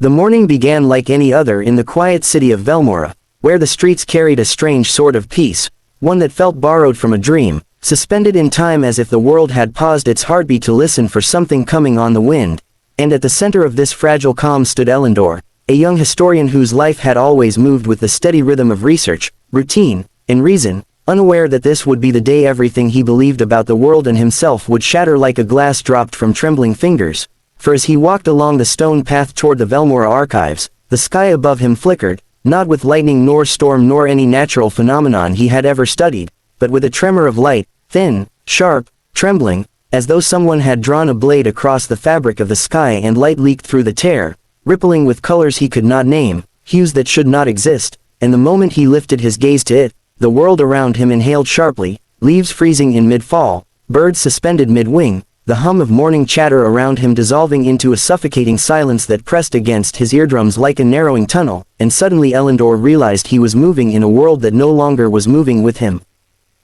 The morning began like any other in the quiet city of Velmora, where the streets carried a strange sort of peace, one that felt borrowed from a dream, suspended in time as if the world had paused its heartbeat to listen for something coming on the wind. And at the center of this fragile calm stood Elandor, a young historian whose life had always moved with the steady rhythm of research, routine, and reason, unaware that this would be the day everything he believed about the world and himself would shatter like a glass dropped from trembling fingers. For as he walked along the stone path toward the Velmora archives, the sky above him flickered, not with lightning nor storm nor any natural phenomenon he had ever studied, but with a tremor of light, thin, sharp, trembling, as though someone had drawn a blade across the fabric of the sky and light leaked through the tear, rippling with colors he could not name, hues that should not exist, and the moment he lifted his gaze to it, the world around him inhaled sharply, leaves freezing in mid-fall, birds suspended mid-wing, the hum of morning chatter around him dissolving into a suffocating silence that pressed against his eardrums like a narrowing tunnel, and suddenly Elandor realized he was moving in a world that no longer was moving with him.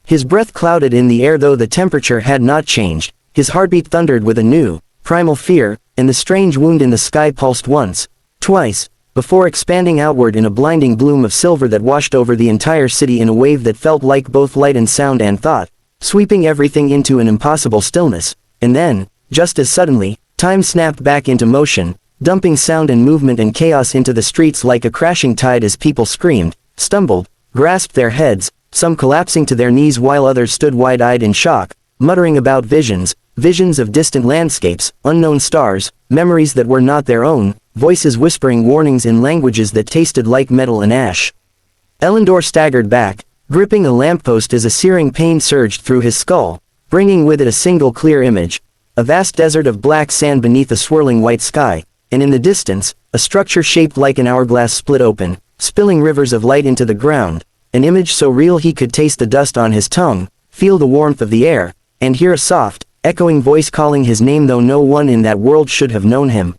His breath clouded in the air though the temperature had not changed, his heartbeat thundered with a new, primal fear, and the strange wound in the sky pulsed once, twice, before expanding outward in a blinding bloom of silver that washed over the entire city in a wave that felt like both light and sound and thought, sweeping everything into an impossible stillness, and then, just as suddenly, time snapped back into motion, dumping sound and movement and chaos into the streets like a crashing tide as people screamed, stumbled, grasped their heads, some collapsing to their knees while others stood wide-eyed in shock, muttering about visions of distant landscapes, unknown stars, memories that were not their own, voices whispering warnings in languages that tasted like metal and ash. Elandor staggered back, gripping a lamppost as a searing pain surged through his skull, bringing with it a single clear image, a vast desert of black sand beneath a swirling white sky, and in the distance, a structure shaped like an hourglass split open, spilling rivers of light into the ground, an image so real he could taste the dust on his tongue, feel the warmth of the air, and hear a soft, echoing voice calling his name though no one in that world should have known him.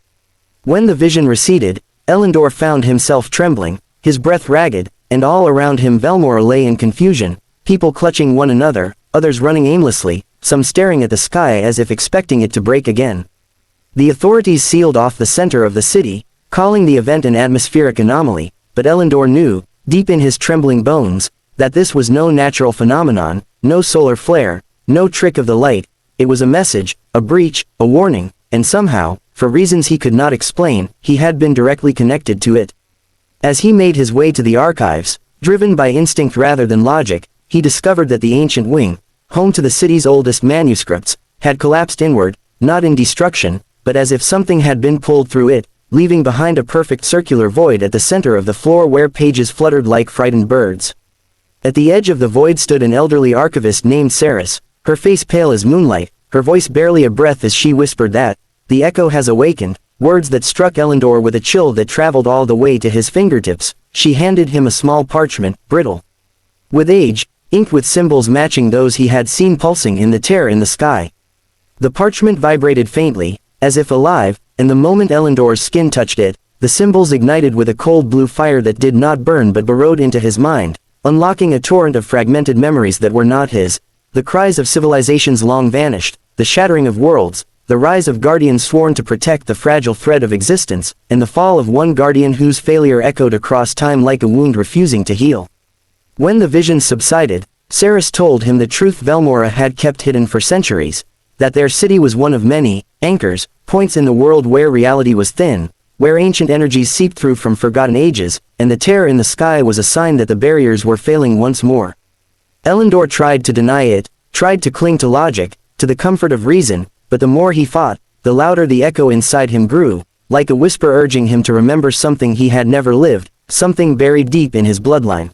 When the vision receded, Elandor found himself trembling, his breath ragged, and all around him Velmora lay in confusion, people clutching one another, others running aimlessly, some staring at the sky as if expecting it to break again. The authorities sealed off the center of the city, calling the event an atmospheric anomaly, but Elandor knew, deep in his trembling bones, that this was no natural phenomenon, no solar flare, no trick of the light. It was a message, a breach, a warning, and somehow, for reasons he could not explain, he had been directly connected to it. As he made his way to the archives, driven by instinct rather than logic, he discovered that the ancient wing, home to the city's oldest manuscripts, had collapsed inward, not in destruction, but as if something had been pulled through it, leaving behind a perfect circular void at the center of the floor where pages fluttered like frightened birds. At the edge of the void stood an elderly archivist named Saris, her face pale as moonlight, her voice barely a breath as she whispered that, "The echo has awakened," words that struck Elandor with a chill that traveled all the way to his fingertips. She handed him a small parchment, brittle with age, inked with symbols matching those he had seen pulsing in the tear in the sky. The parchment vibrated faintly, as if alive, and the moment Elandor's skin touched it, the symbols ignited with a cold blue fire that did not burn but burrowed into his mind, unlocking a torrent of fragmented memories that were not his, the cries of civilizations long vanished, the shattering of worlds, the rise of guardians sworn to protect the fragile thread of existence, and the fall of one guardian whose failure echoed across time like a wound refusing to heal. When the visions subsided, Saris told him the truth Velmora had kept hidden for centuries, that their city was one of many anchors, points in the world where reality was thin, where ancient energies seeped through from forgotten ages, and the terror in the sky was a sign that the barriers were failing once more. Elandor tried to deny it, tried to cling to logic, to the comfort of reason, but the more he fought, the louder the echo inside him grew, like a whisper urging him to remember something he had never lived, something buried deep in his bloodline.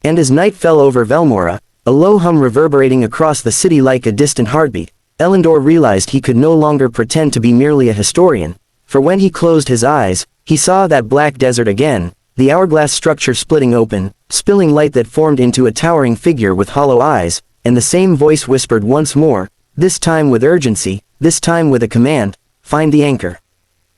And as night fell over Velmora, a low hum reverberating across the city like a distant heartbeat, Elandor realized he could no longer pretend to be merely a historian, for when he closed his eyes, he saw that black desert again, the hourglass structure splitting open, spilling light that formed into a towering figure with hollow eyes, and the same voice whispered once more, this time with urgency, this time with a command, "Find the anchor,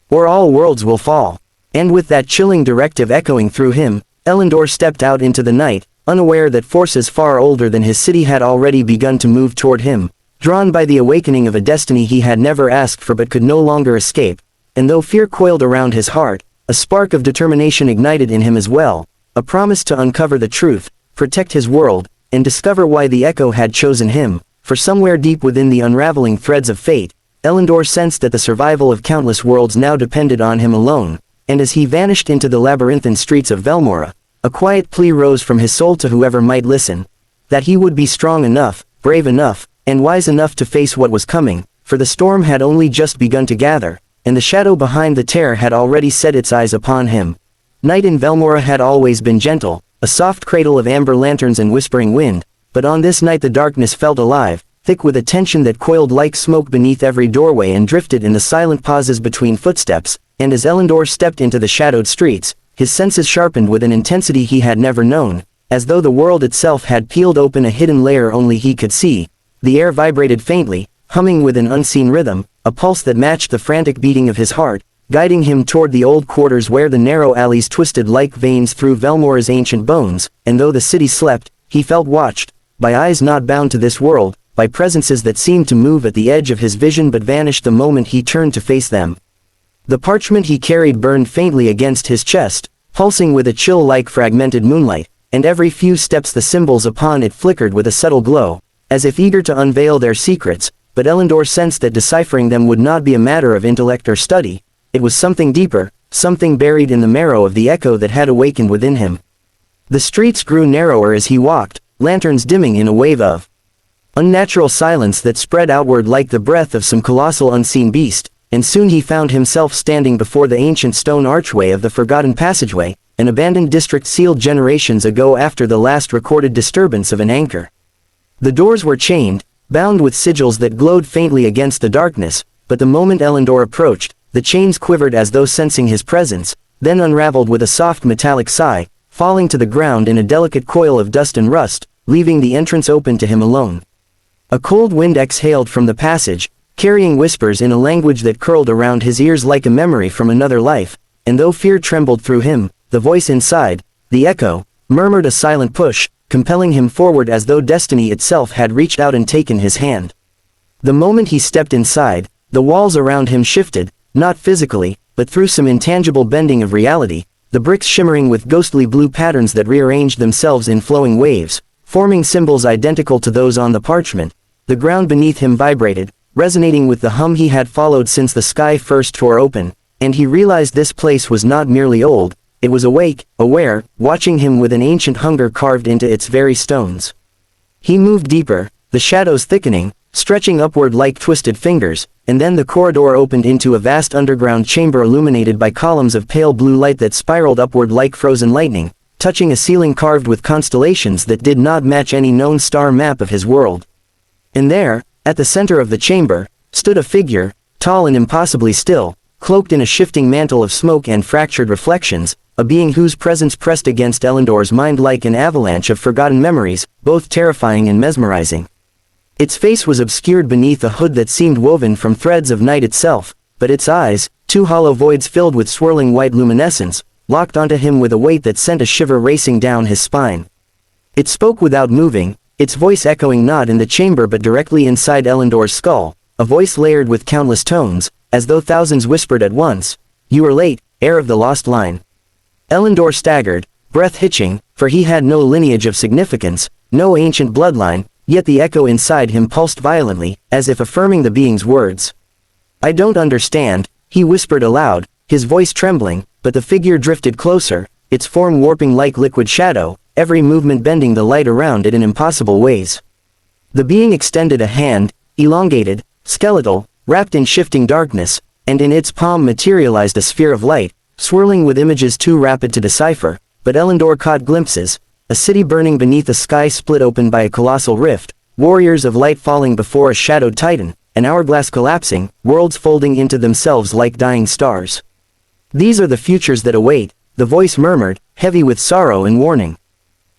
or all worlds will fall." And with that chilling directive echoing through him, Elandor stepped out into the night, unaware that forces far older than his city had already begun to move toward him, drawn by the awakening of a destiny he had never asked for but could no longer escape, and though fear coiled around his heart, A spark of determination ignited in him as well, a promise to uncover the truth, protect his world, and discover why the Echo had chosen him. For somewhere deep within the unraveling threads of fate, Elandor sensed that the survival of countless worlds now depended on him alone, and as he vanished into the labyrinthine streets of Velmora, a quiet plea rose from his soul to whoever might listen, that he would be strong enough, brave enough, and wise enough to face what was coming, for the storm had only just begun to gather, and the shadow behind the terror had already set its eyes upon him. Night in Velmora had always been gentle, a soft cradle of amber lanterns and whispering wind, but on this night the darkness felt alive, thick with a tension that coiled like smoke beneath every doorway and drifted in the silent pauses between footsteps, and as Elandor stepped into the shadowed streets, his senses sharpened with an intensity he had never known, as though the world itself had peeled open a hidden layer only he could see. The air vibrated faintly, humming with an unseen rhythm, a pulse that matched the frantic beating of his heart, guiding him toward the old quarters where the narrow alleys twisted like veins through Velmora's ancient bones, and though the city slept, he felt watched, by eyes not bound to this world, by presences that seemed to move at the edge of his vision but vanished the moment he turned to face them. The parchment he carried burned faintly against his chest, pulsing with a chill like fragmented moonlight, and every few steps the symbols upon it flickered with a subtle glow, as if eager to unveil their secrets, but Elandor sensed that deciphering them would not be a matter of intellect or study. It was something deeper, something buried in the marrow of the Echo that had awakened within him. The streets grew narrower as he walked, lanterns dimming in a wave of unnatural silence that spread outward like the breath of some colossal unseen beast, and soon he found himself standing before the ancient stone archway of the Forgotten Passageway, an abandoned district sealed generations ago after the last recorded disturbance of an anchor. The doors were chained, bound with sigils that glowed faintly against the darkness, but the moment Elandor approached, the chains quivered as though sensing his presence, then unraveled with a soft metallic sigh, falling to the ground in a delicate coil of dust and rust, leaving the entrance open to him alone. A cold wind exhaled from the passage, carrying whispers in a language that curled around his ears like a memory from another life, and though fear trembled through him, the voice inside, the Echo, murmured a silent push, compelling him forward as though destiny itself had reached out and taken his hand. The moment he stepped inside, the walls around him shifted, not physically, but through some intangible bending of reality, the bricks shimmering with ghostly blue patterns that rearranged themselves in flowing waves, forming symbols identical to those on the parchment. The ground beneath him vibrated, resonating with the hum he had followed since the sky first tore open, and he realized this place was not merely old, it was awake, aware, watching him with an ancient hunger carved into its very stones. He moved deeper, the shadows thickening, stretching upward like twisted fingers, and then the corridor opened into a vast underground chamber illuminated by columns of pale blue light that spiraled upward like frozen lightning, touching a ceiling carved with constellations that did not match any known star map of his world. And there, at the center of the chamber, stood a figure, tall and impossibly still, cloaked in a shifting mantle of smoke and fractured reflections, a being whose presence pressed against Elandor's mind like an avalanche of forgotten memories, both terrifying and mesmerizing. Its face was obscured beneath a hood that seemed woven from threads of night itself, but its eyes, two hollow voids filled with swirling white luminescence, locked onto him with a weight that sent a shiver racing down his spine. It spoke without moving, its voice echoing not in the chamber but directly inside Elandor's skull, a voice layered with countless tones, as though thousands whispered at once, "You are late, heir of the lost line." Elandor staggered, breath hitching, for he had no lineage of significance, no ancient bloodline, yet the echo inside him pulsed violently, as if affirming the being's words. "I don't understand," he whispered aloud, his voice trembling, but the figure drifted closer, its form warping like liquid shadow, every movement bending the light around it in impossible ways. The being extended a hand, elongated, skeletal, wrapped in shifting darkness, and in its palm materialized a sphere of light, swirling with images too rapid to decipher, but Elandor caught glimpses, a city burning beneath a sky split open by a colossal rift, warriors of light falling before a shadowed titan, an hourglass collapsing, worlds folding into themselves like dying stars. "These are the futures that await," the voice murmured, heavy with sorrow and warning.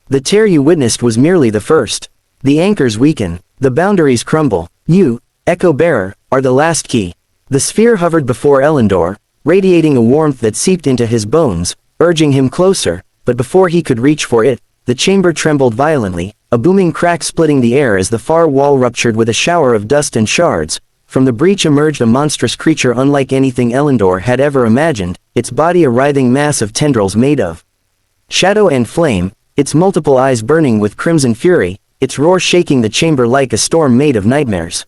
"The tear you witnessed was merely the first. The anchors weaken, the boundaries crumble. You, Echo Bearer, are the last key." The sphere hovered before Elandor, radiating a warmth that seeped into his bones, urging him closer, but before he could reach for it, the chamber trembled violently, a booming crack splitting the air as the far wall ruptured with a shower of dust and shards, from the breach emerged a monstrous creature unlike anything Elandor had ever imagined, its body a writhing mass of tendrils made of shadow and flame, its multiple eyes burning with crimson fury, its roar shaking the chamber like a storm made of nightmares.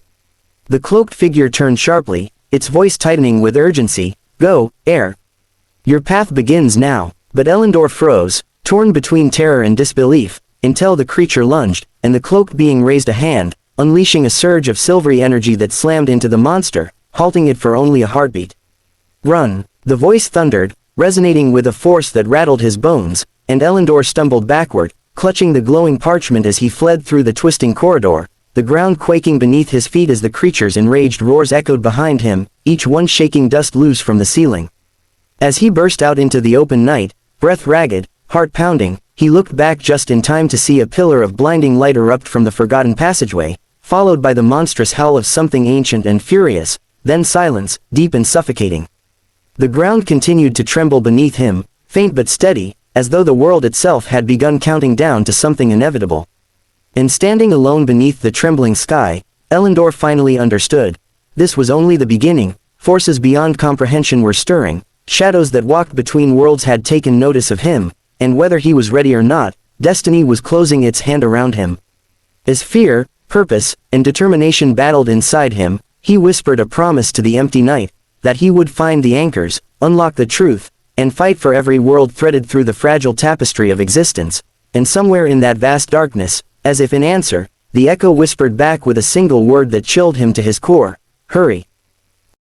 The cloaked figure turned sharply, its voice tightening with urgency. "Go, heir. Your path begins now." But Elandor froze, torn between terror and disbelief, until the creature lunged, and the cloaked being raised a hand, unleashing a surge of silvery energy that slammed into the monster, halting it for only a heartbeat. "Run!" The voice thundered, resonating with a force that rattled his bones, and Elandor stumbled backward, clutching the glowing parchment as he fled through the twisting corridor, the ground quaking beneath his feet as the creature's enraged roars echoed behind him, each one shaking dust loose from the ceiling. As he burst out into the open night, breath ragged, heart pounding, he looked back just in time to see a pillar of blinding light erupt from the forgotten passageway, followed by the monstrous howl of something ancient and furious, then silence, deep and suffocating. The ground continued to tremble beneath him, faint but steady, as though the world itself had begun counting down to something inevitable. And standing alone beneath the trembling sky, Elandor finally understood. This was only the beginning, forces beyond comprehension were stirring, shadows that walked between worlds had taken notice of him, and whether he was ready or not, destiny was closing its hand around him. As fear, purpose, and determination battled inside him, he whispered a promise to the empty night, that he would find the anchors, unlock the truth, and fight for every world threaded through the fragile tapestry of existence. And somewhere in that vast darkness, as if in answer, the echo whispered back with a single word that chilled him to his core: "Hurry."